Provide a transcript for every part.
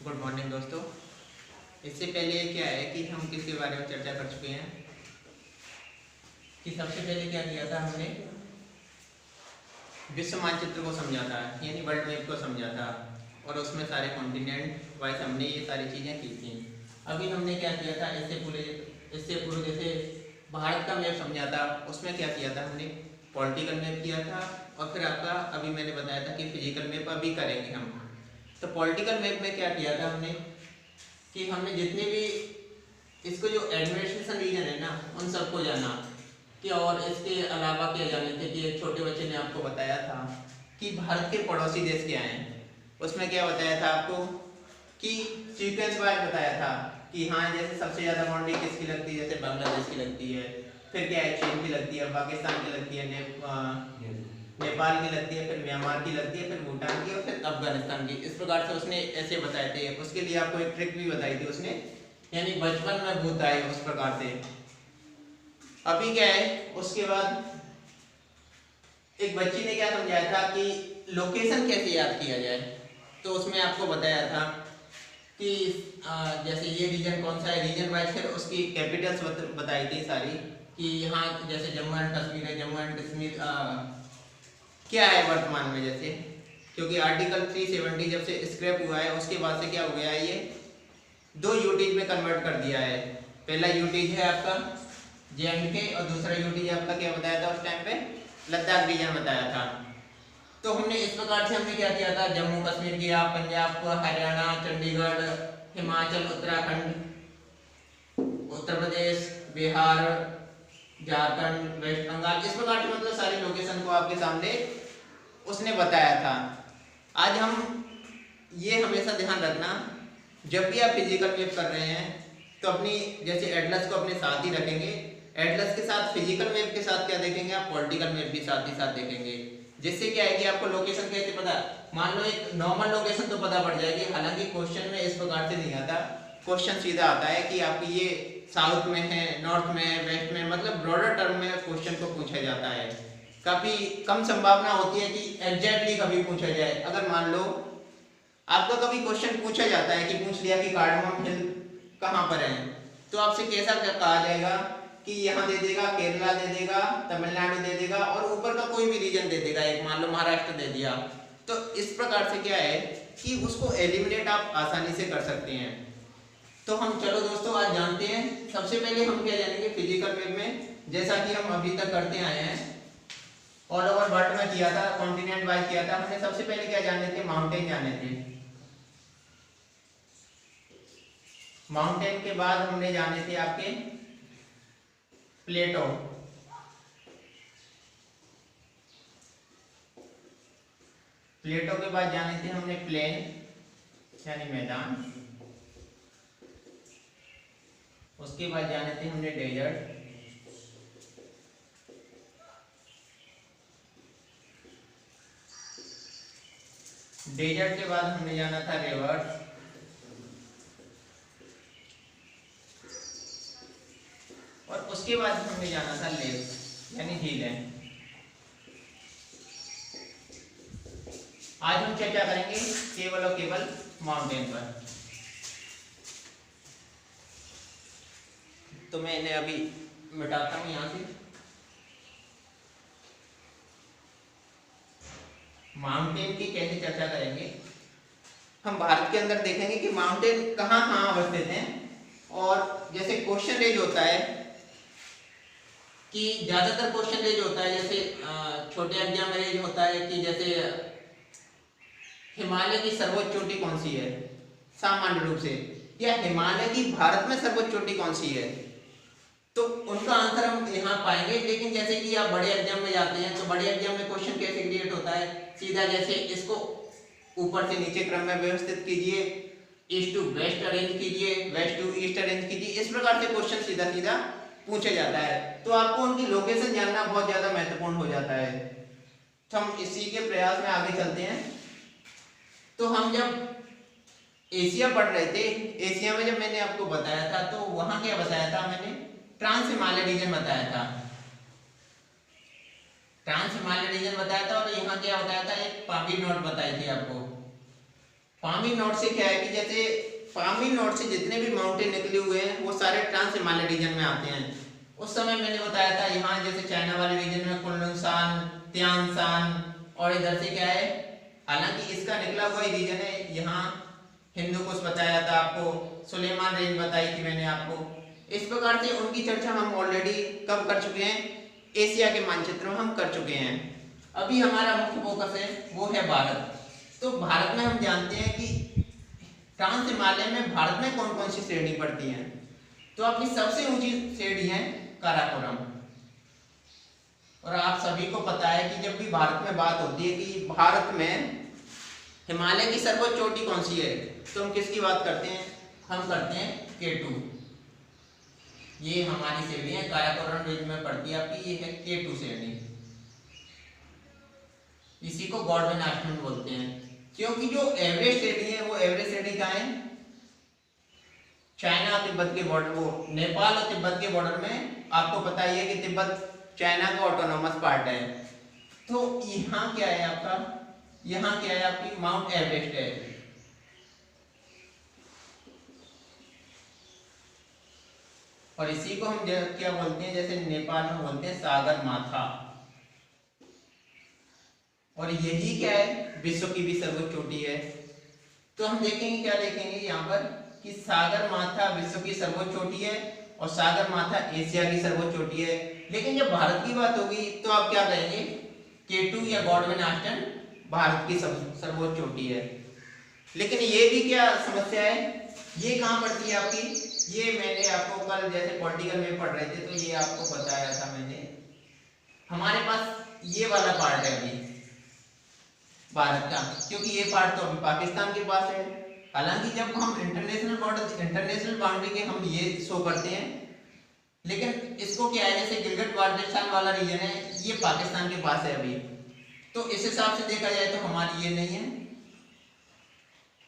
Good morning दोस्तों। इससे पहले क्या है कि हम किसके बारे में चर्चा कर चुके हैं कि सबसे पहले क्या किया था, हमने विश्व मानचित्र को समझा था, यानी वर्ल्ड मैप को समझा था और उसमें सारे कॉन्टिनेंट वाइज हमने ये सारी चीज़ें की थी। अभी हमने क्या किया था, इससे पूर्व जैसे भारत का मैप समझा था, उसमें क्या किया था हमने पॉलिटिकल मैप किया था और फिर आपका अभी मैंने बताया था कि फिजिकल मैप अभी करेंगे हम। तो पॉलिटिकल मैप में क्या किया था हमने कि हमने जितने भी इसको जो एडमिनिस्ट्रेशन रीजन है ना उन सबको जाना कि, और इसके अलावा क्या जाने थे कि एक छोटे बच्चे ने आपको बताया था कि भारत के पड़ोसी देश क्या हैं। उसमें क्या बताया था आपको कि सीक्वेंस वाइज बताया था कि हाँ जैसे सबसे ज़्यादा बाउंड्री किसकी लगती है, जैसे बांग्लादेश की लगती है, फिर क्या है चीन की लगती है, पाकिस्तान की लगती है, नेपाल की लगती है, फिर म्यांमार की लगती है, फिर भूटान की और फिर अफगानिस्तान की। इस प्रकार से उसने ऐसे बताए थे। उसके लिए आपको एक ट्रिक भी बताई थी उसने, यानी बचपन में भूत आए उस प्रकार से। अभी क्या है उसके बाद एक बच्ची ने क्या समझाया था कि लोकेशन कैसे याद किया जाए। तो उसमें आपको बताया था कि जैसे ये रीजन कौन सा है, रीजन वाइज फिर उसकी कैपिटल्स बताई थी सारी कि यहाँ जैसे जम्मू एंड कश्मीर है, जम्मू एंड कश्मीर क्या है वर्तमान में, जैसे क्योंकि आर्टिकल 370 जब से स्क्रैप हुआ है उसके बाद से क्या हो गया है, ये 2 यूटीज में कन्वर्ट कर दिया है। पहला यूटीज है आपका JNK और दूसरा यूटीज आपका क्या बताया था उस टाइम पे, लद्दाख रीजन बताया था। तो हमने इस प्रकार से हमने क्या किया था, जम्मू कश्मीर किया, पंजाब, हरियाणा, चंडीगढ़, हिमाचल, उत्तराखंड, उत्तर प्रदेश, बिहार, झारखंड, वेस्ट बंगाल, इस प्रकार से मतलब सारी लोकेशन को आपके सामने उसने बताया था। आज हम ये हमेशा ध्यान रखना, जब भी आप फिजिकल मैप कर रहे हैं तो अपनी जैसे एटलस को अपने साथ ही रखेंगे, एटलस के साथ फिजिकल मैप के साथ क्या देखेंगे आप, पॉलिटिकल मैप भी साथ ही साथ देखेंगे। जिससे क्या है कि आपको लोकेशन कैसे पता, मान लो एक नॉर्मल लोकेशन तो पता पड़ जाएगी, हालांकि क्वेश्चन में इस प्रकार से नहीं आता। क्वेश्चन सीधा आता है कि आपकी ये साउथ में है, नॉर्थ में है, वेस्ट में, मतलब ब्रॉडर टर्म में क्वेश्चन को पूछा जाता है। काफी कम संभावना होती है कि एग्जैक्टली कभी पूछा जाए। अगर मान लो आपका कभी क्वेश्चन पूछा जाता है कि पूछ लिया कि कार्डमम हिल कहाँ पर है, तो आपसे कैसा कहा जाएगा कि यहाँ दे देगा, केरला दे देगा, तमिलनाडु दे देगा और ऊपर का कोई भी रीजन दे देगा, एक मान लो महाराष्ट्र दे दिया। तो इस प्रकार से क्या है कि उसको एलिमिनेट आप आसानी से कर सकते हैं। तो हम चलो दोस्तों आज जानते हैं। सबसे पहले हम क्या जानेंगे फिजिकल मैप में, जैसा कि हम अभी तक करते आए हैं, ऑल ओवर वर्ल्ड में किया था, कॉन्टिनेंट वाइज किया था। हमने सबसे पहले क्या जाने थे, माउंटेन जाने थे। माउंटेन के बाद हमने जाने थे आपके प्लेटो, प्लेटो के बाद जाने थे हमने प्लेन यानी मैदान, उसके बाद जाने थे हमने डेजर्ट, डेजर्ट के बाद हमने जाना था रिवर, और उसके बाद हमने जाना था लेक यानी झीलें। आज हम चर्चा करेंगे केवल और केवल माउंटेन पर। तो मैं इन्हें अभी मिटाता हूं यहां से। माउंटेन की कैसे चर्चा करेंगे, हम भारत के अंदर देखेंगे कि माउंटेन कहाँ कहाँ अवस्थित हैं। और जैसे क्वेश्चन रेज होता है कि ज्यादातर क्वेश्चन रेज होता है, जैसे छोटे एग्जाम में रेज होता है कि जैसे हिमालय की सर्वोच्च चोटी कौन सी है, सामान्य रूप से, या हिमालय की भारत में सर्वोच्च चोटी कौन सी है, तो उनका आंसर हम यहाँ पाएंगे। लेकिन जैसे कि आप बड़े एग्जाम में जाते हैं तो बड़े एग्जाम में क्वेश्चन कैसे क्रिएट होता है, सीधा जैसे इसको ऊपर से नीचे क्रम में व्यवस्थित कीजिए, ईस्ट टू वेस्ट अरेंज कीजिए, वेस्ट टू ईस्ट अरेंज कीजिए, इस प्रकार से क्वेश्चन सीधा सीधा पूछा जाता है। तो आपको उनकी लोकेशन जानना बहुत ज्यादा महत्वपूर्ण हो जाता है। तो हम इसी के प्रयास में आगे चलते हैं। तो हम जब एशिया पढ़ रहे थे, एशिया में जब मैंने आपको बताया था तो वहां क्या बताया था, मैंने ट्रांस हिमालय रीजन बताया था, ट्रांस हिमालय रीजन बताया था। और यहाँ क्या बताया था, एक पापी नोट बताई थी आपको। पामीर नोट से क्या है कि जैसे पामीर नोट से जितने भी माउंटेन निकले हुए हैं वो सारे ट्रांस हिमालय रीजन में आते हैं। उस समय मैंने बताया था यहाँ जैसे चाइना वाले रीजन में कुनलुन त्यानसान और इधर से क्या है, हालांकि इसका निकला हुआ ही रीजन है। यहाँ हिंदू कुश बताया था आपको, सुलेमान रेंज बताई थी मैंने आपको। इस प्रकार से उनकी चर्चा हम ऑलरेडी कब कर चुके हैं, एशिया के मानचित्र में हम कर चुके हैं। अभी हमारा मुख्य फोकस है वो है भारत। तो भारत में हम जानते हैं कि ट्रांस हिमालय में भारत में कौन कौन सी श्रेणी पड़ती है। तो आपकी सबसे ऊंची श्रेणी है काराकोरम। और आप सभी को पता है कि जब भी भारत में बात होती है कि भारत में हिमालय की सर्वोच्च चोटी कौन सी है, तो हम किसकी बात करते हैं, हम करते हैं K2। ये हमारी श्रेणी है, काराकोरम रेंज में पड़ती है आपकी, ये है K2 श्रेणी। इसी को गॉडविन आश्रम बोलते हैं, क्योंकि जो एवरेस्ट श्रेणी है वो एवरेस्ट श्रेणी कहाँ है, चाइना और तिब्बत के बॉर्डर, वो नेपाल और तिब्बत के बॉर्डर में। आपको पता ही है कि तिब्बत चाइना का ऑटोनोमस पार्ट है। तो यहाँ क्या है आपका, यहाँ क्या है आपकी माउंट एवरेस्ट है। और इसी को हम क्या बोलते हैं, जैसे नेपाल में बोलते हैं सागर माथा। और यही क्या है, विश्व की भी सर्वोच्च चोटी है। तो हम देखेंगे, क्या देखेंगे यहाँ पर कि सागर माथा विश्व की सर्वोच्च चोटी है और सागर माथा एशिया की सर्वोच्च चोटी है। लेकिन जब भारत की बात होगी तो आप क्या कहेंगे, K2 या गॉडविन आश्रम भारत की सर्वोच्च चोटी है। लेकिन ये भी क्या समस्या है, ये कहाँ पड़ती है आपकी, ये मैंने आपको कल जैसे पॉलिटिकल में पढ़ रहे थे तो ये आपको बताया था मैंने। हमारे पास ये वाला पार्ट है अभी भारत का, क्योंकि ये पार्ट तो अभी पाकिस्तान के पास है। हालांकि जब हम इंटरनेशनल बॉर्डर, इंटरनेशनल बाउंड्री के हम ये शो करते हैं, लेकिन इसको क्या है, जैसे गिलगित बाल्टिस्तान वाला रीजन है ये पाकिस्तान के पास है अभी। तो इस हिसाब से देखा जाए तो हमारी ये नहीं है।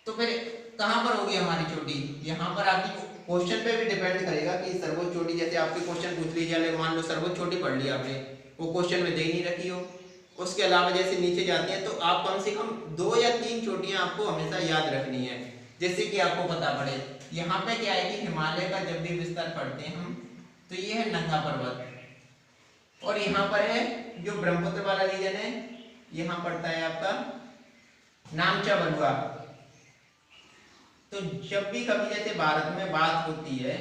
तो फिर कहाँ पर होगी हमारी चोटी, यहाँ पर आपकी क्वेश्चन पे भी डिपेंड करेगा कि सर्वोच्च चोटी, जैसे आपके क्वेश्चन पूछ लीजिए, मान लो सर्वोच्च चोटी पढ़ ली आपने, वो क्वेश्चन में दे ही नहीं रखी हो। उसके अलावा जैसे नीचे जाते हैं तो आप कम से कम 2 या 3 चोटियां आपको हमेशा याद रखनी है, जिससे कि आपको पता पड़े। यहाँ पे क्या है कि हिमालय का जब भी विस्तार पढ़ते हैं हम, तो ये है नंगा पर्वत, और यहाँ पर है जो ब्रह्मपुत्र वाला रीजन है, यहाँ पड़ता है आपका नामचा बरुआ। तो जब भी कभी जैसे भारत में बात होती है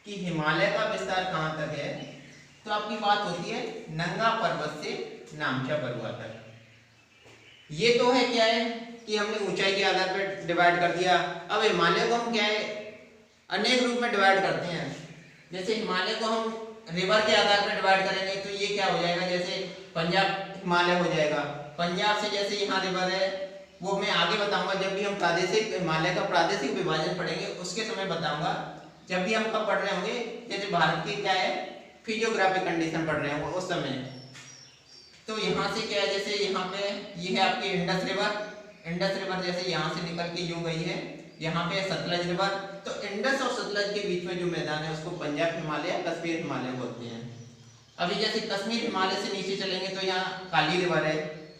कि हिमालय का विस्तार कहाँ तक है, तो आपकी बात होती है नंगा पर्वत से नामचा बरुआ तक। ये तो है क्या है कि हमने ऊंचाई के आधार पर डिवाइड कर दिया। अब हिमालय को हम क्या है अनेक रूप में डिवाइड करते हैं। जैसे हिमालय को हम रिवर के आधार पर डिवाइड करेंगे तो ये क्या हो जाएगा, जैसे पंजाब हिमालय हो जाएगा। पंजाब से जैसे यहाँ रिवर है, वो मैं आगे बताऊंगा जब भी हम प्रादेशिक हिमालय का प्रादेशिक विभाजन पढ़ेंगे उसके समय बताऊंगा। जब भी हम कब पढ़ रहे होंगे, जैसे भारत की क्या है फिजियोग्राफिक कंडीशन पढ़ रहे होंगे उस समय। तो यहाँ से क्या है, जैसे यहाँ पे ये है आपकी इंडस रिवर। इंडस रिवर जैसे यहाँ से निकल के यूं गई है, यहाँ पे सतलज रिवर। तो इंडस और सतलज के बीच में जो मैदान है उसको पंजाब हिमालय, कश्मीर हिमालय बोलते हैं। अभी जैसे कश्मीर हिमालय से नीचे चलेंगे तो यहाँ काली रिवर है,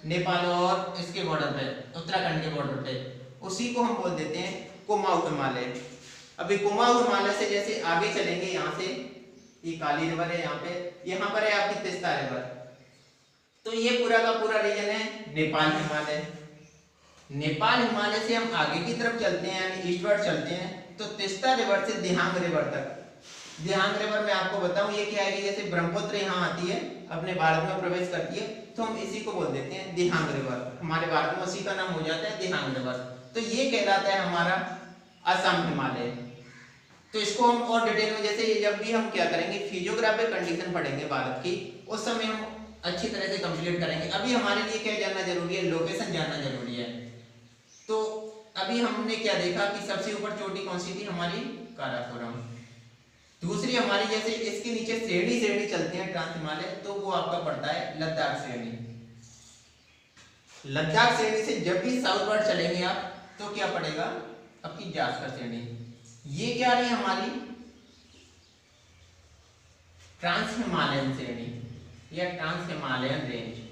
नेपाल और इसके बॉर्डर पे, उत्तराखंड के बॉर्डर पे, उसी को हम बोल देते हैं कुमाऊं हिमालय। अभी कुमाऊं हिमालय से जैसे आगे चलेंगे, यहाँ से ये काली रिवर है, यहाँ पर है आपकी तीस्ता रिवर। तो ये पूरा का पूरा रीजन है नेपाल हिमालय। नेपाल हिमालय से हम आगे की तरफ चलते हैं, यानी ईस्टवर्ड चलते हैं, तो तीस्ता रिवर से दिहांग रिवर तक। दिहांग रिवर में आपको बताऊं ये क्या है कि जैसे ब्रह्मपुत्र यहाँ आती है, अपने भारत में प्रवेश करती है, तो हम इसी को बोल देते हैं दिहांग रिवर। हमारे भारत में उसी का नाम हो जाता है दिहांग रिवर। तो ये कहलाता है हमारा असम हिमालय। तो इसको हम और डिटेल में, जैसे जब भी हम क्या करेंगे फिजियोग्राफिक कंडीशन पढ़ेंगे भारत की, उस समय हम अच्छी तरह से कंप्लीट करेंगे। अभी हमारे लिए क्या जानना जरूरी है, लोकेशन जानना जरूरी है। तो अभी हमने क्या देखा कि सबसे ऊपर चोटी कौन सी थी हमारी, काराकोरम। दूसरी हमारी जैसे इसके नीचे श्रेणी श्रेणी चलते हैं ट्रांस हिमालय, तो वो आपका पड़ता है लद्दाख श्रेणी। लद्दाख श्रेणी से जब भी साउथवर्ड चलेंगे आप तो क्या पड़ेगा आपकी जास्कर श्रेणी। ये क्या रही हमारी ट्रांस हिमालयन श्रेणी या ट्रांस हिमालयन रेंज।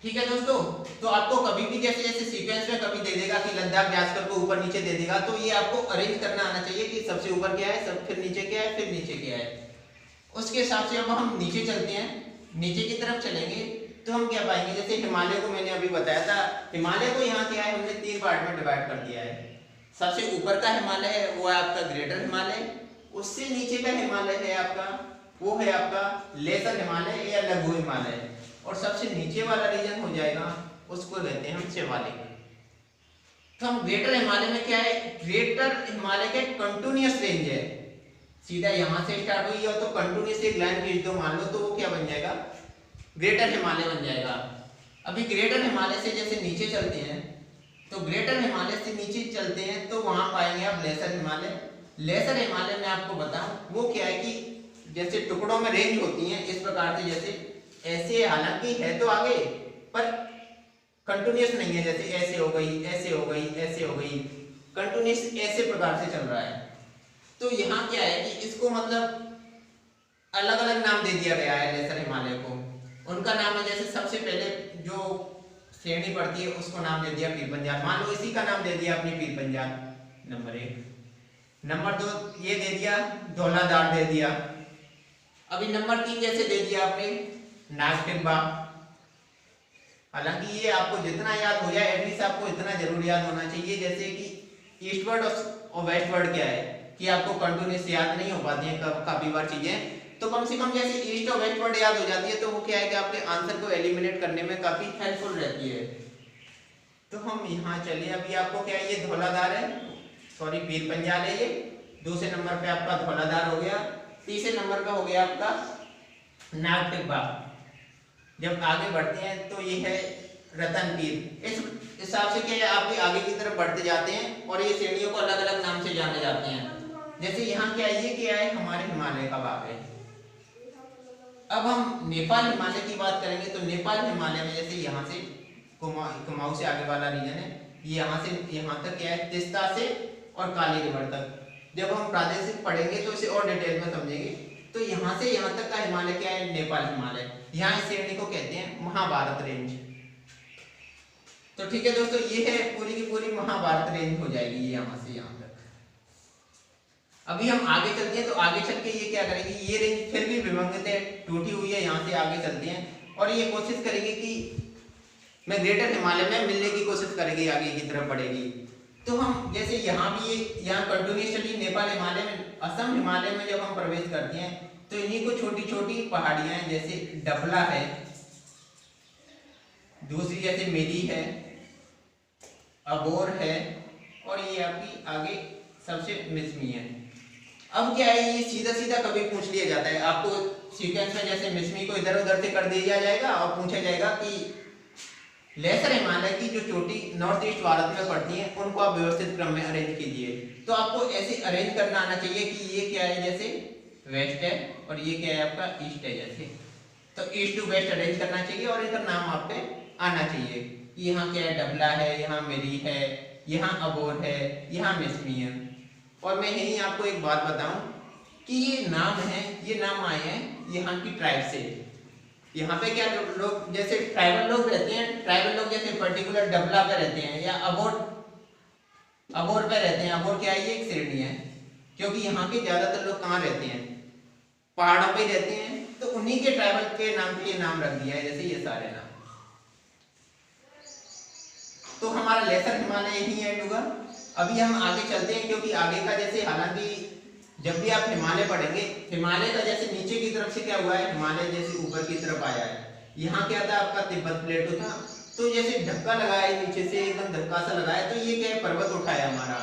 ठीक है दोस्तों, तो आपको कभी भी जैसे जैसे सीक्वेंस में कभी दे देगा कि लद्दाख जास्कर को ऊपर नीचे दे देगा, तो ये आपको अरेंज करना आना चाहिए कि सबसे ऊपर क्या है, सब फिर नीचे क्या है, फिर नीचे क्या है। उसके हिसाब से अब हम नीचे चलते हैं, नीचे की तरफ चलेंगे तो हम क्या पाएंगे, जैसे हिमालय को मैंने अभी बताया था, हिमालय को यहाँ क्या है, हमने 3 पार्ट में डिवाइड कर दिया है। सबसे ऊपर का हिमालय है वो है आपका ग्रेटर हिमालय, उससे नीचे का हिमालय है आपका, वो है आपका लेसर हिमालय या लघु हिमालय, और सबसे नीचे वाला रीजन हो जाएगा उसको कहते हैं हम शिवालिक। तो हम ग्रेटर हिमालय में क्या है, ग्रेटर हिमालय के कंटिन्यूअस रेंज है, सीधा यहाँ से स्टार्ट हुई है तो कंटिन्यूअस एक लाइन खींच दो मान लो, तो वो क्या बन जाएगा, ग्रेटर हिमालय बन जाएगा। अभी ग्रेटर हिमालय से जैसे नीचे चलते हैं, तो ग्रेटर हिमालय से नीचे चलते हैं तो वहां पाएंगे आप लेसर हिमालय। लेसर हिमालय में आपको बताऊं वो क्या है कि जैसे टुकड़ों में रेंज होती है इस प्रकार से, जैसे ऐसे, हालांकि है तो आगे पर कंटिन्यूअस नहीं है, जैसे ऐसे हो गई, ऐसे हो गई, ऐसे हो गई, कंटिन्यूअस ऐसे प्रकार से चल रहा है। तो यहाँ क्या है कि इसको मतलब अलग अलग नाम दे दिया गया है लेसर हिमालय को। उनका नाम है, जैसे सबसे पहले जो श्रेणी पड़ती है उसको नाम दे दिया पीर पंजाब, मान लो इसी का नाम दे दिया अपनी पीर पंजाब नंबर 1। नंबर 2 ये दे दिया धौलाधार दे दिया। अभी नंबर 3 जैसे दे दिया आपने नाग टिब्बा। हालांकि ये आपको जितना याद हो जाए एटलीस्ट आपको इतना जरूर याद होना चाहिए, जैसे कि ईस्टवर्ड और वेस्टवर्ड क्या है कि आपको कंटिन्यूस याद नहीं हो पाती है काफी बार चीजें, तो कम से कम जैसे ईस्ट और वेस्ट वर्ड याद हो जाती है तो वो क्या है कि आपके आंसर को एलिमिनेट करने में काफी हेल्पफुल रहती है। तो हम यहाँ चलिए, अभी आपको क्या है, ये धौलाधार है, सॉरी पीर पंजाल है ये, दूसरे नंबर पे आपका धौलाधार हो गया, तीसरे नंबर पे हो गया आपका नाग टिब्बा। जब आगे बढ़ते हैं तो ये है रतन पीर। इस हिसाब से क्या है आपके आगे की तरफ बढ़ते जाते हैं और ये श्रेणियों को अलग अलग नाम से जाने जाते हैं। जैसे यहाँ क्या है, ये क्या है, हमारे हिमालय का भाग है। अब हम नेपाल हिमालय की बात करेंगे तो नेपाल हिमालय में जैसे यहाँ से कुमाऊं से आगे वाला रीजन है, ये यहाँ से यहाँ तक क्या है, तिस्ता से और काली रिवर तक। जब हम प्रादेशिक पढ़ेंगे तो इसे और डिटेल में समझेंगे। तो यहाँ से यहाँ तक का हिमालय क्या है, नेपाल हिमालय। यहाँ इस श्रेणी को कहते हैं महाभारत रेंज। तो ठीक है दोस्तों, ये है पूरी की पूरी महाभारत रेंज हो जाएगी ये यहाँ से यहाँ तक। अभी हम आगे चलते हैं तो आगे चल के ये क्या करेंगे, ये रेंज फिर भी विभंगित है, टूटी हुई है, यहाँ से आगे चलते हैं और ये कोशिश करेंगे कि मैं ग्रेटर हिमालय में मिलने की कोशिश करेंगे, आगे की तरफ बढ़ेगी। तो हम जैसे यहाँ भी ये यहाँ कंटिन्यूसली नेपाल हिमालय में, असम हिमालय में जब हम प्रवेश करते हैं तो इन्हीं को छोटी छोटी पहाड़ियां हैं, जैसे डफला है, दूसरी जैसे मेरी है, अबोर है और ये आपकी आगे सबसे मिसमी है। अब क्या है, ये सीधा सीधा कभी पूछ लिया जाता है आपको सीक्वेंस में, जैसे मिसमी को इधर उधर से कर दिया जाएगा और पूछा जाएगा कि लेसर हिमालय की जो चोटी नॉर्थ ईस्ट भारत में पड़ती हैं उनको आप व्यवस्थित क्रम में अरेंज कीजिए। तो आपको ऐसे अरेंज करना आना चाहिए कि ये क्या है, जैसे वेस्ट है और ये क्या है आपका ईस्ट है, जैसे तो ईस्ट टू वेस्ट अरेंज करना चाहिए और इनका नाम आप पे आना चाहिए। यहाँ क्या है, डबला है, यहाँ मेरी है, यहाँ अबोर है, यहाँ मिसमी है। और मैं यही आपको एक बात बताऊं कि ये नाम है, ये नाम आए हैं यहाँ की ट्राइब से। यहाँ पे क्या लोग, जैसे ट्राइबल लोग रहते हैं, ट्राइबल लोग जैसे पर्टिकुलर डबला पे रहते हैं या अबोर पे रहते हैं। अबोर क्या है, ये एक श्रेणी है, क्योंकि यहाँ के ज्यादातर लोग कहाँ रहते हैं, पहाड़ों पे रहते हैं, तो उन्हीं के ट्राइबल के नाम पे ये नाम रख दिया है, जैसे ये सारे नाम। तो हमारा लेसर हिमालय यही एंड होगा। अभी हम आगे चलते हैं, क्योंकि आगे का जैसे, हालांकि जब भी आप हिमालय पढ़ेंगे, हिमालय का जैसे नीचे की तरफ से क्या हुआ है, हिमालय जैसे ऊपर की तरफ आया है। यहाँ क्या था आपका तिब्बत प्लेटो था, तो जैसे धक्का लगाया नीचे से, एकदम धक्का सा लगाया, तो ये क्या है, पर्वत उठाया हमारा,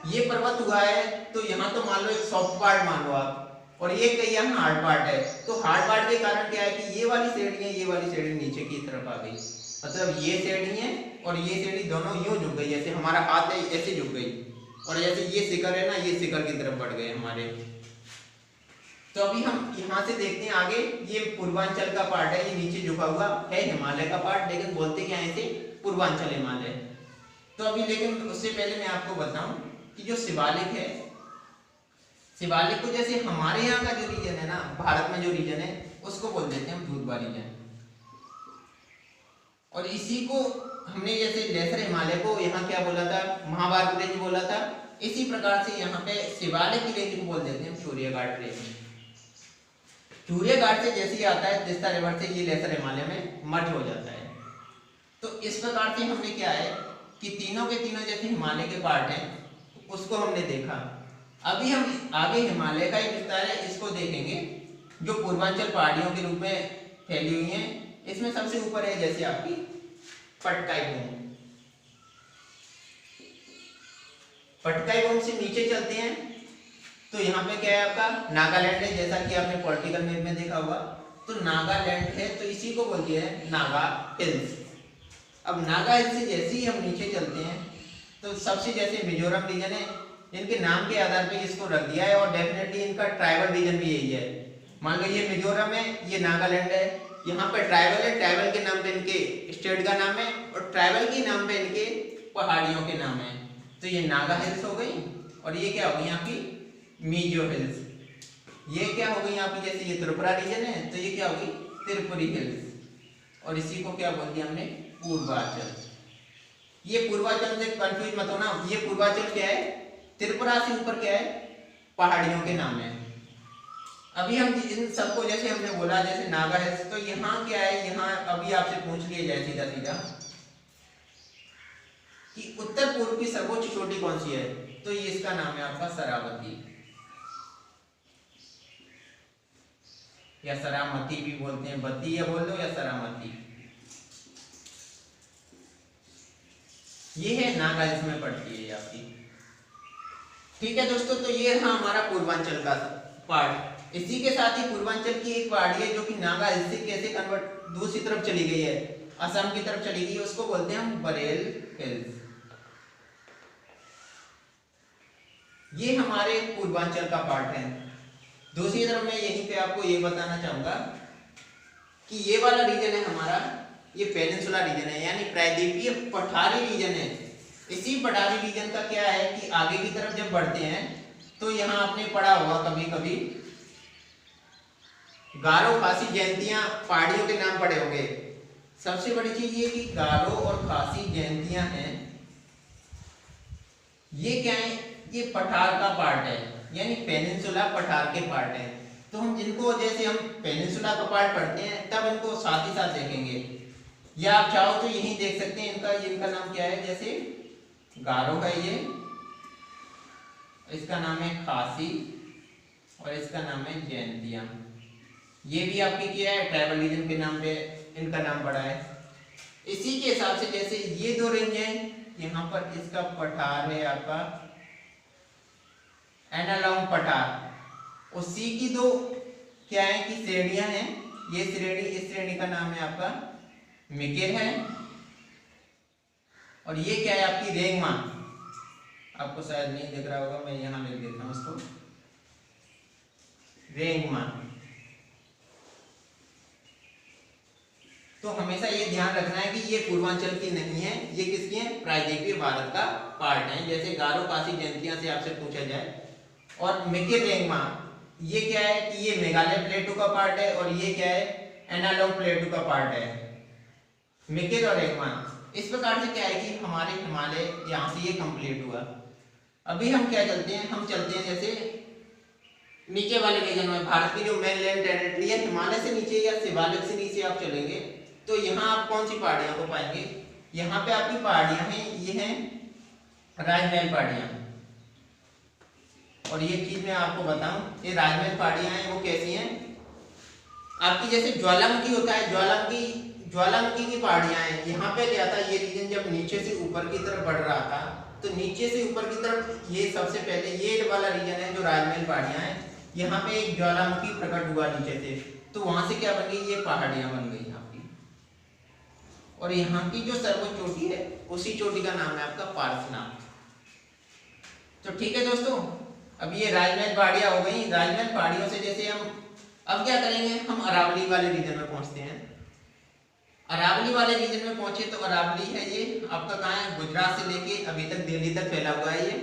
ये पर्वत हुआ है। तो यहाँ तो मान लो एक सॉफ्ट पार्ट मान लो आप, और ये यहाँ हार्ड पार्ट है। तो हार्ड पार्ट के कारण क्या है कि ये वाली श्रेणी है, ये वाली श्रेणी नीचे की तरफ आ गई, मतलब ये श्रेणी है और ये श्रेणी दोनों यूं झुक गई, जैसे हमारा हाथ है ऐसे झुक गई, और जैसे ये शिखर है ना, ये शिखर की तरफ बढ़ गए हमारे। तो अभी हम यहाँ से देखते हैं आगे, ये पूर्वांचल का पार्ट है, ये नीचे झुका हुआ है हिमालय का पार्ट, लेकिन बोलते क्या है इसे, पूर्वांचल हिमालय। तो अभी लेकिन उससे पहले मैं आपको बताऊं कि जो शिवालिक है, शिवालिक को जैसे हमारे यहाँ का जो रीजन है ना, भारत में जो रीजन है, उसको बोल देते हैं हम दूधवा रीजन। और इसी को हमने जैसे लेसर हिमालय को यहाँ क्या बोला था, महाभारत रेंज बोला था, इसी प्रकार से यहाँ पे शिवालिक की रेंज को बोल देते हैं सूर्य घाट रेंज। सूर्य घाट से जैसे ही आता है तीस्ता रिवर से ये लेसर हिमालय में मर्ज हो जाता है। तो इस प्रकार से हमने क्या है कि तीनों के तीनों जैसे हिमालय के पार्ट हैं उसको हमने देखा। अभी हम आगे हिमालय का एक विस्तार है इसको देखेंगे, जो पूर्वांचल पहाड़ियों के रूप में फैली हुई हैं। इसमें सबसे ऊपर है जैसे आपकी पटकाई बूम। पटकाई बूम से नीचे चलते हैं तो यहाँ पे क्या है आपका नागालैंड है, जैसा कि आपने पॉलिटिकल मैप में देखा होगा। तो नागालैंड है तो इसी को बोलते हैं नागा हिल्स। अब नागा हिल्स से जैसे ही हम नीचे चलते हैं तो सबसे जैसे मिजोरम रीजन है, इनके नाम के आधार पे इसको रख दिया है और डेफिनेटली इनका ट्राइबल रीजन भी यही है। मान लो ये मिजोरम है, ये नागालैंड है, यहाँ पे ट्राइबल है, ट्राइबल के नाम पे इनके स्टेट का नाम है और ट्राइबल के नाम पे इनके पहाड़ियों के नाम है। तो ये नागा हिल्स हो गई और ये क्या हो गई आपकी मिजो हिल्स। ये क्या हो गई आपकी जैसे ये त्रिपुरा रीजन है तो ये क्या होगी त्रिपुरी हिल्स। और इसी को क्या बोल दिया हमने पूर्वांचल। ये पूर्वांचल से कंफ्यूज मत होना, ये पूर्वांचल क्या है त्रिपुरा से ऊपर क्या है पहाड़ियों के नाम है। अभी हम इन सबको जैसे हमने बोला जैसे नागा हिल्स, तो यहाँ क्या है, यहाँ अभी आपसे पूछ लिया जाए सीधा सीधा कि उत्तर पूर्व की सर्वोच्च चोटी कौन सी है, तो ये इसका नाम है आपका शरावती या सरामती भी बोलते हैं, बत्ती या बोल दो या सरामती। ये है नागा हिल्स में पड़ती है आपकी। ठीक है दोस्तों, तो ये रहा हमारा पूर्वांचल का पार्ट। इसी के साथ ही पूर्वांचल की एक पहाड़ी है जो कि नागा हिल्स से कैसे कन्वर्ट दूसरी तरफ चली गई है, असम की तरफ चली गई, उसको बोलते हैं हम बरेल हिल्स। ये हमारे पूर्वांचल का पार्ट है। दूसरी तरफ मैं यहीं पे आपको ये बताना चाहूंगा कि ये वाला रीजन है हमारा, ये पेनिनसुला रीजन है, यानी प्रायद्वीपीय पठारी रीजन है। इसी पठारी रीजन का क्या है कि आगे की तरफ जब बढ़ते हैं तो यहाँ आपने पढ़ा होगा कभी कभी गारो खासी जयंतियां पहाड़ियों के नाम पड़े होंगे। सबसे बड़ी चीज ये कि गारो और खासी जयंतियां हैं, ये क्या है, ये पठार का पार्ट है, यानी पेनिनसुला पठार के पार्ट है। तो हम जिनको जैसे हम पेनिनसुला का पार्ट पढ़ते हैं तब इनको साथ ही साथ देखेंगे, या आप चाहो तो यही देख सकते हैं। इनका नाम क्या है, जैसे गारो है ये, इसका नाम है खासी और इसका नाम है जयंतिया। ये भी आपकी क्या है ट्राइबल रीजन के नाम पे इनका नाम पड़ा है। इसी के हिसाब से जैसे ये दो रेंज है, यहाँ पर इसका पठार है आपका एनालॉन्ग पठार, उसी की दो क्या है कि श्रेणियां हैं। ये श्रेणी, इस श्रेणी का नाम है आपका मिकिर है और ये क्या है आपकी रेंगमा। आपको शायद नहीं दिख रहा होगा, मैं यहाँ लिख देता हूँ उसको, रेंगमा। तो हमेशा ये ध्यान रखना है कि ये पूर्वांचल की नहीं है, ये किसकी है, प्रायद्वीपीय भारत का पार्ट है। जैसे गारो खासी जयंतिया से आपसे पूछा जाए। और मिकिर रेंगमा ये क्या है कि ये मेघालय प्लेटू का पार्ट है और ये क्या है एनालॉग प्लेटू का पार्ट है, मिकिर और रेंगमा। इस प्रकार से क्या है कि हमारे हिमालय यहाँ से ये कंप्लीट हुआ। अभी हम क्या चलते हैं, हम चलते हैं जैसे नीचे वाले रीजन में, भारत की जो मेन लैंड टेरिटरी है हिमालय से नीचे या शिवालिक से नीचे आप चलेंगे तो यहाँ आप कौन सी पहाड़ियों को पाएंगे, यहाँ पे आपकी पहाड़ियां हैं, ये हैं राजमहल पहाड़ियां। और ये चीज मैं आपको बताऊं, ये राजमहल पहाड़ियां हैं वो कैसी हैं आपकी, जैसे ज्वालामुखी होता है, ज्वालामुखी की पहाड़ियां हैं। यहाँ पे क्या था, ये रीजन जब नीचे से ऊपर की तरफ बढ़ रहा था तो नीचे से ऊपर की तरफ ये सबसे पहले ये वाला रीजन है जो राजमहल पहाड़ियां हैं, यहाँ पे एक ज्वालामुखी प्रकट हुआ नीचे से, तो वहां से क्या बन गई, ये पहाड़ियां बन गई यहाँ की। और यहाँ की जो सर्वोच्च चोटी है उसी चोटी का नाम है आपका पार्श्वनाथ। तो ठीक है दोस्तों, अब ये राजमहल पहाड़ियां हो गई। राजमहल पहाड़ियों से जैसे हम अब क्या करेंगे, हम अरावली वाले रीजन में पहुंचते हैं। अरावली वाले रीजन में पहुंचे तो अरावली है ये आपका कहाँ है, गुजरात से लेके अभी तक दिल्ली तक फैला हुआ है ये।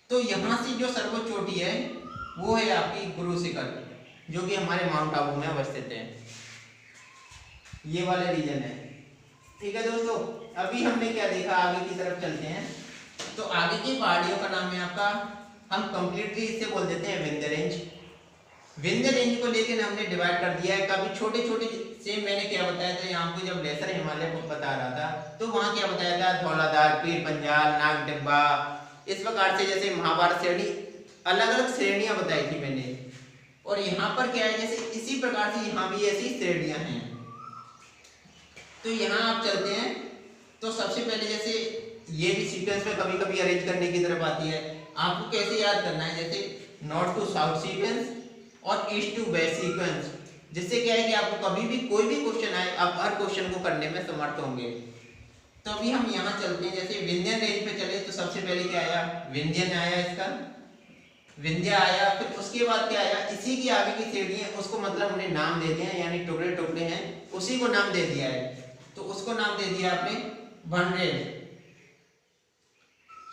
तो यहाँ से जो सर्वोच्च चोटी है वो है आपकी गुरु शिखर, जो कि हमारे माउंट आबू में अवस्थित है। ये वाले रीजन है ठीक है दोस्तों, अभी हमने क्या देखा, आगे की तरफ चलते हैं। तो आगे की पहाड़ियों का नाम है आपका, हम कंप्लीटली इसे बोल देते हैं विंध्य रेंज। विंध्य रेंज को लेकर हमने डिवाइड कर दिया है, काफी छोटे छोटे। सेम मैंने क्या बताया था यहाँ पे, जब लेसर हिमालय को बता रहा था तो वहां क्या बताया था, धौलाधार, पीर पंजाल, नाग डिब्बा, इस प्रकार से जैसे महाभारत श्रेणी, अलग अलग श्रेणियां बताई थी मैंने। और यहाँ पर क्या है, जैसे इसी प्रकार से यहाँ भी ऐसी श्रेणियां हैं। तो यहाँ आप चलते हैं, तो सबसे पहले जैसे ये भी सीक्वेंस में कभी कभी अरेंज करने की तरफ आती है। आपको कैसे याद करना है, जैसे नॉर्थ टू साउथ सीक्वेंस और ईस्ट टू वेस्ट सीक्वेंस, जिससे क्या है कि आपको कभी भी कोई भी क्वेश्चन आए, आप हर क्वेश्चन को करने में समर्थ होंगे। तो अभी हम यहाँ चलते हैं, जैसे विंध्यन रेंज पे चले तो सबसे पहले क्या आया, विंध्यन आया, इसका विंध्य आया। फिर उसके बाद क्या आया, इसी की आगे की श्रेणी है, उसको मतलब हमने नाम दे दिया, यानी टुकड़े टुकड़े हैं, उसी को नाम दे दिया है। तो उसको नाम दे दिया आपने बनरेल।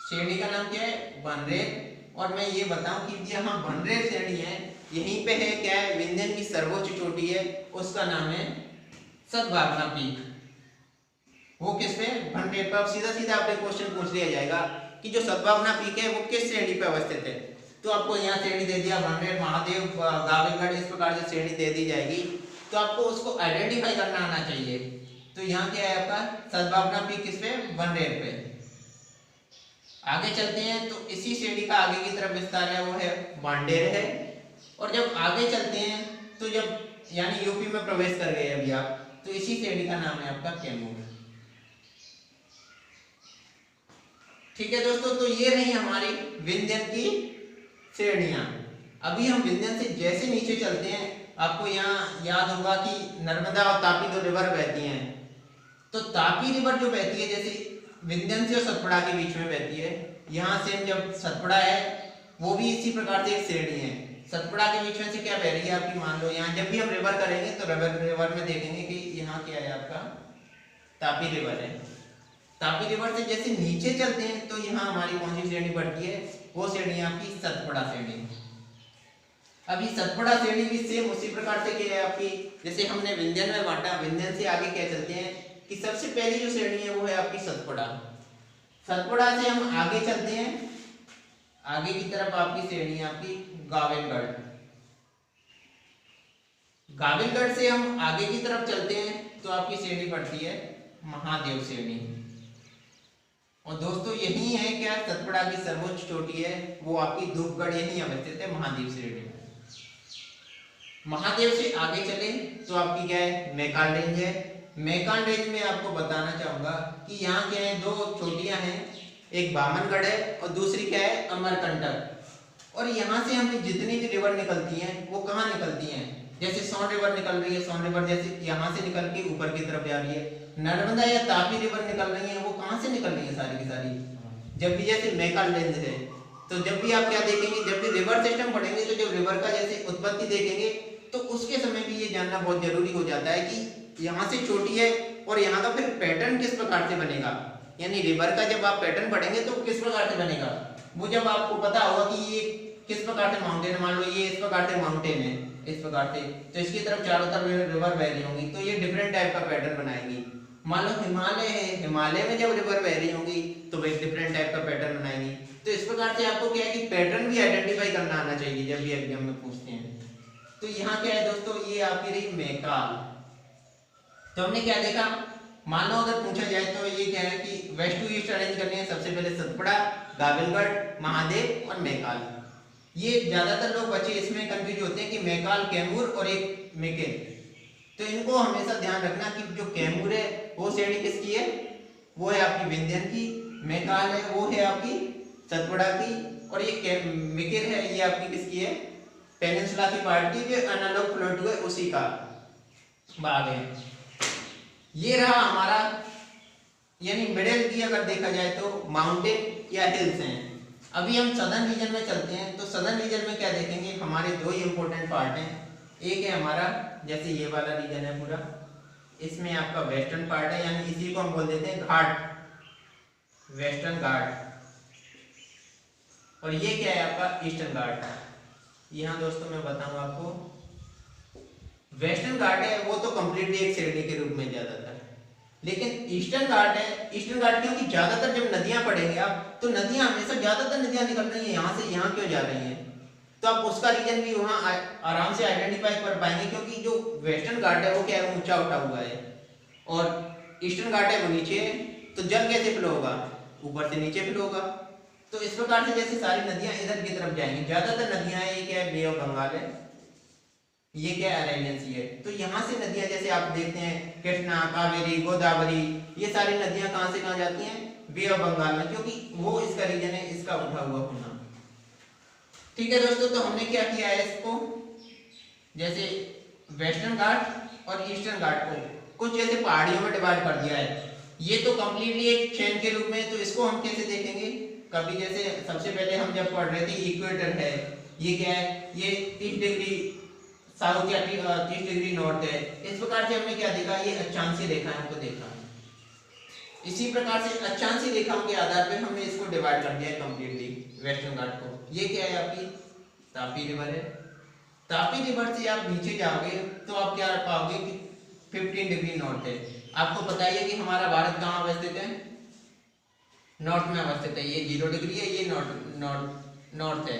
श्रेणी का नाम क्या है, बनरेल। और मैं ये बताऊं कि यहाँ बनरेल श्रेणी है, यहीं पे है क्या है, विंध्यन की सर्वोच्च चोटी है, उसका नाम है सद्भावना पीक। वो किस पे, बनरेल पर। अब सीधा सीधा आपने क्वेश्चन पूछ लिया जाएगा कि जो सद्भावना पीक है वो किस श्रेणी पे अवस्थित है। तो आपको यहाँ श्रेणी दे दिया, बनरेल, महादेव, गाविलगढ़, इस प्रकार से श्रेणी दे दी जाएगी। तो आपको उसको आइडेंटिफाई करना आना चाहिए। तो यहाँ क्या है आपका, सद्भावना पीक किस पे, बनरेल पे। आगे चलते हैं तो इसी श्रेणी का आगे की तरफ विस्तार है, वो है मांडेर है। और जब आगे चलते हैं तो जब यानी यूपी में प्रवेश कर गए अभी आप, तो इसी श्रेणी का नाम है आपका कैमूर। ठीक है दोस्तों, तो ये रही हमारी विंध्यन की श्रेणियां। अभी हम विंध्यन से जैसे नीचे चलते हैं, आपको यहाँ याद होगा कि नर्मदा और तापी दो रिवर बहती हैं। तो तापी रिवर जो बहती है, जैसे विंध्यन से और सतपुड़ा के बीच में बहती है, यहाँ से जब सतपुड़ा है वो भी इसी प्रकार से एक श्रेणी है। सतपुड़ा के बीच में से क्या बह रही है आपकी, मान लो यहाँ जब भी हम रिवर करेंगे तो रिवर में देखेंगे कि यहाँ क्या है आपका, तापी रिवर है। तापी रिवर से जैसे नीचे चलते हैं तो यहाँ हमारी कौन सी श्रेणी बढ़ती है, वो श्रेणी आपकी सतपुड़ा श्रेणी। अभी सतपुड़ा श्रेणी भी सेम उसी प्रकार से क्या है आपकी, जैसे हमने विंध्यन में बांटा, विंध्यन से आगे क्या चलते हैं कि सबसे पहली जो श्रेणी है वो है आपकी सतपुड़ा। सतपुड़ा से हम आगे चलते हैं, आगे की तरफ आपकी श्रेणी है आपकी गाविलगढ़। गाविलगढ़ से हम आगे की तरफ चलते हैं तो आपकी श्रेणी पड़ती है महादेव श्रेणी। और दोस्तों यही है क्या, सतपुड़ा की सर्वोच्च चोटी है वो आपकी धूपगढ़, यही अवस्थित है महादेव श्रेणी। महादेव से आगे चले तो आपकी क्या है, मैकाल रेंज है। मैकाल रेंज में आपको बताना चाहूंगा कि यहाँ क्या है, दो चोटियां हैं, एक बामनगढ़ है और दूसरी क्या है, अमरकंटक। और यहाँ से हमें जितनी भी रिवर निकलती हैं वो कहाँ निकलती हैं, जैसे सोन रिवर निकल रही है, सोन रिवर जैसे यहाँ से निकल के ऊपर की तरफ जा रही है। नर्मदा या तापी रिवर निकल रही है, वो कहाँ से निकल रही है सारी की सारी, जब भी जैसे मैकाल रेंज है। तो जब भी आप क्या देखेंगे, जब भी रिवर सिस्टम पढ़ेंगे तो जब रिवर का जैसे उत्पत्ति देखेंगे तो उसके समय भी ये जानना बहुत जरूरी हो जाता है कि यहाँ से चोटी है और यहाँ का फिर पैटर्न किस प्रकार से बनेगा। यानी रिवर का जब आप पैटर्न पढ़ेंगे तो किस प्रकार से बनेगा, वो जब आपको पता होगा कि ये किस प्रकार से माउंटेन, मान लो ये इस प्रकार से माउंटेन है, इस प्रकार से, तो इसकी तरफ चारों तरफ रिवर बह रही होंगी, तो ये डिफरेंट टाइप का पैटर्न बनाएंगी। मान लो हिमालय है, हिमालय में जब रिवर बह रही होंगी तो वह डिफरेंट टाइप का पैटर्न बनाएंगी। तो इस प्रकार से आपको क्या है कि पैटर्न भी आइडेंटिफाई करना आना चाहिए जब भी एग्जाम में पूछते हैं। तो यहाँ क्या है दोस्तों, ये आपकी रही मैकाल। तो हमने क्या देखा, मान लो अगर पूछा जाए तो ये क्या है कि वेस्ट टू ईस्ट अरेंज करने हैं, सबसे पहले सतपुड़ा, गाविलगढ़, महादेव और मैकाल। ये ज्यादातर लोग बच्चे इसमें कंफ्यूज होते हैं कि मैकाल, कैमूर और एक मेकेल। तो इनको हमेशा ध्यान रखना कि जो कैमूर है वो श्रेणी किसकी है, वो है आपकी विंध्यन की। मैकाल है वो है आपकी सतपुड़ा की, और ये मेकेल है ये आपकी किसकी है, पेनिनसुला की पार्ट की, जो एनालॉग प्लेटू है उसी का भाग है। ये रहा हमारा, यानी मिडिल की अगर देखा जाए तो माउंटेन या हिल्स हैं। अभी हम सदर्न रीजन में चलते हैं, तो सदर्न रीजन में क्या देखेंगे, हमारे दो ही इंपॉर्टेंट पार्ट हैं। एक है हमारा जैसे ये वाला रीजन है पूरा, इसमें आपका वेस्टर्न पार्ट है, यानी इसी को हम बोल देते हैं घाट, वेस्टर्न घाट। और ये क्या है आपका ईस्टर्न घाट। यहाँ दोस्तों मैं बताऊं आपको, वेस्टर्न घाट है वो तो कंप्लीटली एक श्रेणी के रूप में ज्यादातर, लेकिन ईस्टर्न घाट है, ईस्टर्न घाट क्योंकि ज्यादातर जब नदियां पढ़ेंगे आप तो नदियां हमेशा ज्यादातर नदियां निकल रही हैं यहाँ से, यहाँ क्यों जा रही हैं, तो आप उसका रीजन भी वहाँ आराम से आइडेंटिफाई कर पाएंगे, क्योंकि जो वेस्टर्न घाट है वो क्या है, ऊंचा उठा हुआ है और ईस्टर्न घाट है वो नीचे है, तो जल कैसे फ्लो होगा, ऊपर से नीचे फ्लो होगा। तो इस प्रकार से जैसे सारी नदियां इधर की तरफ जाएंगी, ज्यादातर नदियां है ये क्या है, बे ऑफ बंगाल है, ये क्या है, अरेबियन सी है। तो यहाँ से नदियां जैसे आप देखते हैं कृष्णा, कावेरी, गोदावरी, ये सारी नदियां कहाँ से कहाँ जाती हैं, बे ऑफ बंगाल में, क्योंकि वो इसका रीजन है, इसका उठा हुआ होना। ठीक है दोस्तों, तो हमने क्या किया है, इसको जैसे वेस्टर्न घाट और ईस्टर्न घाट को कुछ जैसे पहाड़ियों में डिवाइड कर दिया है। ये तो कंप्लीटली एक चेन के रूप में, तो इसको हम कैसे देखेंगे, कभी जैसे सबसे पहले हम जब पढ़ रहे थे इक्वेटर है, ये क्या है, ये 30 डिग्री साउथ या 30 डिग्री नॉर्थ है। इस प्रकार से हमने क्या देखा, ये अक्षांशीय रेखाओं को देखा। इसी प्रकार से अक्षांशीय रेखाओं के आधार पर हमने इसको डिवाइड कर दिया है कंप्लीटली वेस्टर्न घाट को। ये क्या है, आपकी तापी रिवर है। तापी रिवर से आप नीचे जाओगे तो आप क्या पाओगे कि 15 डिग्री नॉर्थ है। आपको पता ही है कि हमारा भारत कहाँ अवस्थित है, नॉर्थ में अवस्थित है। ये 0 डिग्री है, ये नॉर्थ है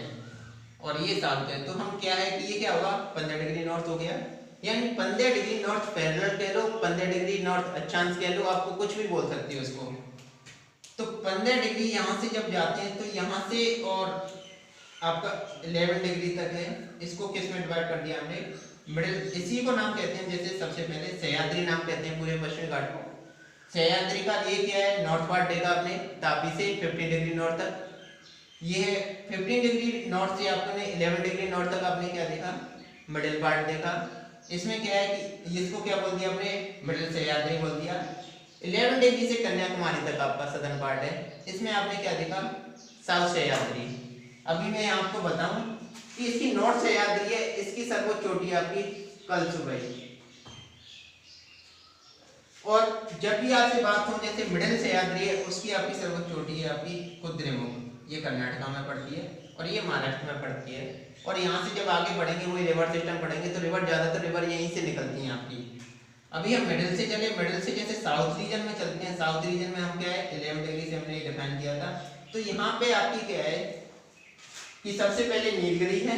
और ये साउथ है। तो हम क्या है कि ये क्या होगा, 15 डिग्री नॉर्थ हो गया, यानी 15 डिग्री नॉर्थ पैरेलल कह लो, 15 डिग्री नॉर्थ अक्षांश कह लो, आपको कुछ भी बोल सकते हो इसको। तो 15 डिग्री यहाँ से जब जाते हैं तो यहाँ से और आपका 11 डिग्री तक है, इसको किस में डिवाइड कर दिया हमने, मिडिल। इसी को नाम कहते हैं, जैसे सबसे पहले सह्याद्री नाम कहते हैं पूरे पश्चिम घाट को। सह्याद्री का ये क्या है, नॉर्थ पार्ट देखा आपने तापी से 15 डिग्री नॉर्थ तक, ये है 15 डिग्री नॉर्थ से आपने 11 डिग्री नॉर्थ तक आपने क्या देखा, मिडिल पार्ट देखा। इसमें क्या है कि इसको क्या बोल दिया हमने, मिडिल सह्याद्री बोल दिया। 11 डिग्री से कन्याकुमारी तक आपका सदर्न पार्ट है, इसमें आपने क्या देखा, साउथ सह्याद्री। अभी मैं आपको बताऊं कि इसकी नॉर्थ सह्याद्री है, इसकी सर्वोच्च चोटी आपकी कलसुबाई। और जब भी आपसे बात हो जैसे मिडिल सह्याद्री है, उसकी आपकी सर्वोच्च चोटी है आपकी कुद्रेमुख, ये कर्नाटका में पड़ती है और ये महाराष्ट्र में पड़ती है। और यहाँ से जब आगे बढ़ेंगे वही रिवर सिस्टम पढ़ेंगे तो रिवर ज्यादातर रिवर यहीं से निकलती हैं आपकी। अभी हम मिडिल से चले, मिडिल से जैसे साउथ रीजन में चलते हैं। साउथ रीजन में हम क्या है 11 डिग्री से हमने डिफाइन किया था। तो यहाँ पे आपकी क्या है कि सबसे पहले नीलगिरी है,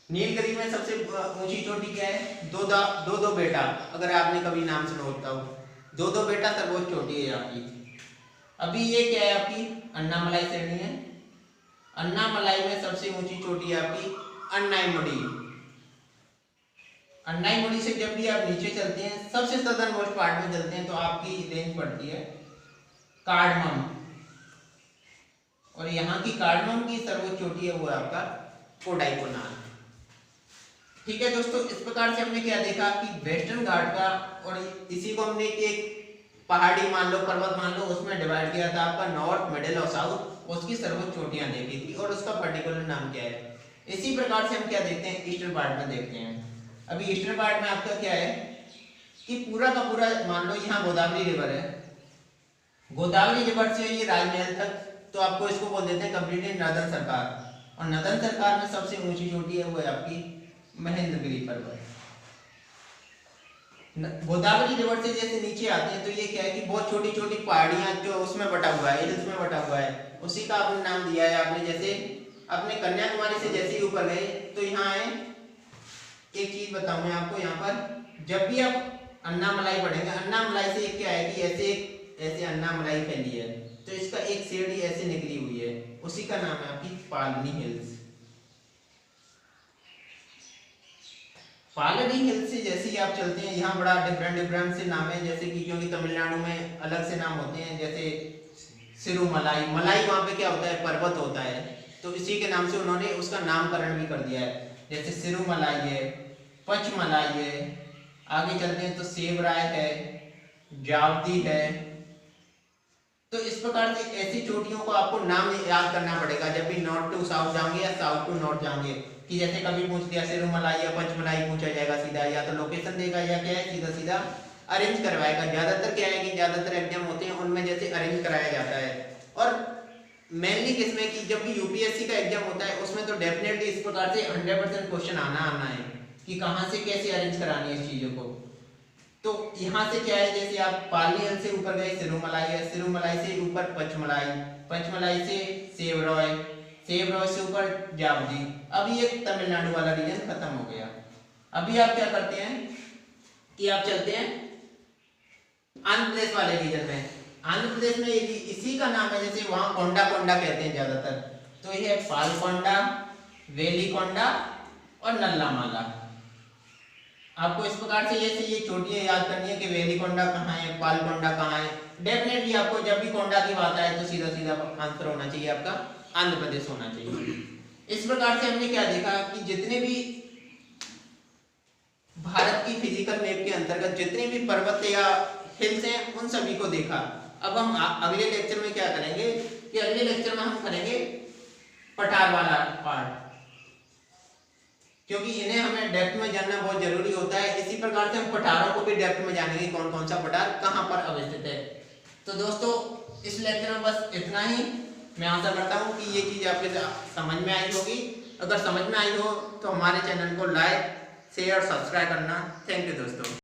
नीलगिरी में सबसे ऊंची चोटी क्या है, दो बेटा, अगर आपने कभी नाम सुना होता हो, दो बेटा सर्वोच्च चोटी है आपकी। अभी ये क्या है आपकी अन्नामलाई श्रेणी है, अन्नामलाई में सबसे ऊंची चोटी है आपकी अन्नाईमुडी। अन्नाईमुडी से जब भी आप नीचे चलते हैं सबसे सदर्न मोस्ट पार्ट में चलते हैं तो आपकी रेंज पड़ती है कार्डमम, और यहाँ की कार्डमम की सर्वोच्च चोटी है वो आपका कोडाईकनाल। ठीक है दोस्तों, इस प्रकार से हमने क्या देखा कि वेस्टर्न घाट का, और इसी को हमने एक पहाड़ी मान लो, पर्वत मान लो, उसमें डिवाइड किया था आपका नॉर्थ, मिडिल और साउथ, उसकी सर्वोच्च चोटियां देखी थी और उसका पर्टिकुलर नाम क्या है। इसी प्रकार से हम क्या देखते हैं ईस्टर्न पार्ट में देखते हैं। अभी ईस्टर्न पार्ट में आपका क्या है कि पूरा का पूरा मान लो यहाँ गोदावरी रिवर है, गोदावरी रिवर से ये राजमहल तक, तो आपको इसको बोल देते हैं कंप्लीटली नर्दन सरकार। और नर्दन सरकार में सबसे ऊंची चोटी है वो है आपकी महेंद्रगिरी पर्वत। गोदावरी रिवर से जैसे नीचे आते हैं तो ये क्या है कि बहुत छोटी छोटी पहाड़ियां जो उसमें बटा हुआ है, हिल्स में बटा हुआ है, उसी का आपने नाम दिया है आपने। जैसे अपने कन्याकुमारी से जैसे ही ऊपर गए तो यहाँ है, एक चीज बताऊं मैं आपको, यहाँ पर जब भी आप अन्नामलाई पढ़ेंगे, अन्नामलाई से क्या है कि ऐसे अन्नामलाई फैली है, तो इसका एक सीढ़ी ऐसे निकली हुई है, उसी का नाम है आपकी पालनी हिल्स। पालनी हिल्स से जैसे ही आप चलते हैं यहाँ बड़ा डिफरेंट से नाम है, जैसे कि क्योंकि तमिलनाडु में अलग से नाम होते हैं, जैसे सिरुमलाई, मलाई वहाँ पे क्या होता है पर्वत होता है, तो इसी के नाम से उन्होंने उसका नामकरण भी कर दिया है। जैसे सिरुमलाई है, पचमलाई है, आगे चलते हैं तो सेवराय है, जावदी है। तो इस प्रकार से ऐसी चोटियों को आपको नाम याद करना पड़ेगा जब भी नॉर्थ टू साउथ जाएंगे या साउथ टू नॉर्थ जाएंगे, कि जैसे कभी पूछ दिया सिरुमलाई या पंचमलाई पूछा जाएगा सीधा, या तो लोकेशन देगा या क्या है सीधा सीधा अरेंज करवाएगा। ज्यादातर क्या है कि ज्यादातर एग्जाम होते हैं उनमें जैसे अरेंज कराया जाता है। और मेनली किसमें कि जब भी यूपीएससी का एग्जाम होता है उसमें तो डेफिनेटली इस प्रकार से 100% क्वेश्चन आना है कि कहाँ से कैसे अरेंज करानी है इस चीजों को। तो यहाँ से क्या है, जैसे आप पालियन से ऊपर गए सिरुमलाई है, सिरुमलाई से ऊपर पचमलाई, पचमलाई से सेवरॉय, सेवरॉय से ऊपर जावजी। अब ये तमिलनाडु वाला रीजन खत्म हो गया। अभी आप क्या करते हैं कि आप चलते हैं आंध्र प्रदेश वाले रीजन में। आंध्र प्रदेश में इसी का नाम है, जैसे वहां कोंडा कोंडा कहते हैं ज्यादातर, तो ये है पालकोंडा, वेलिकोंडा और नल्लामाला। आपको इस प्रकार से ये चोटियां याद करनी है कि वेलिकोंडा कहाँ है, पालकोंडा कहाँ है। डेफिनेटली आपको जब भी कोंडा की बात आए तो सीधा सीधा आंसर होना चाहिए आपका आंध्र प्रदेश होना चाहिए। इस प्रकार से हमने क्या देखा कि जितने भी भारत की फिजिकल मैप के अंतर्गत जितने भी पर्वत या हिल्स हैं उन सभी को देखा। अब हम अगले लेक्चर में क्या करेंगे कि अगले लेक्चर में हम करेंगे पठार वाला पार्ट, क्योंकि इन्हें हमें डेप्थ में जानना बहुत जरूरी होता है। इसी प्रकार से हम पठारों को भी डेप्थ में जानेंगे, कौन कौन सा पठार कहाँ पर अवस्थित है। तो दोस्तों इस लेक्चर में बस इतना ही। मैं आशा करता हूँ कि ये चीज़ आपके समझ में आई होगी। अगर समझ में आई हो तो हमारे चैनल को लाइक, शेयर, सब्सक्राइब करना। थैंक यू दोस्तों।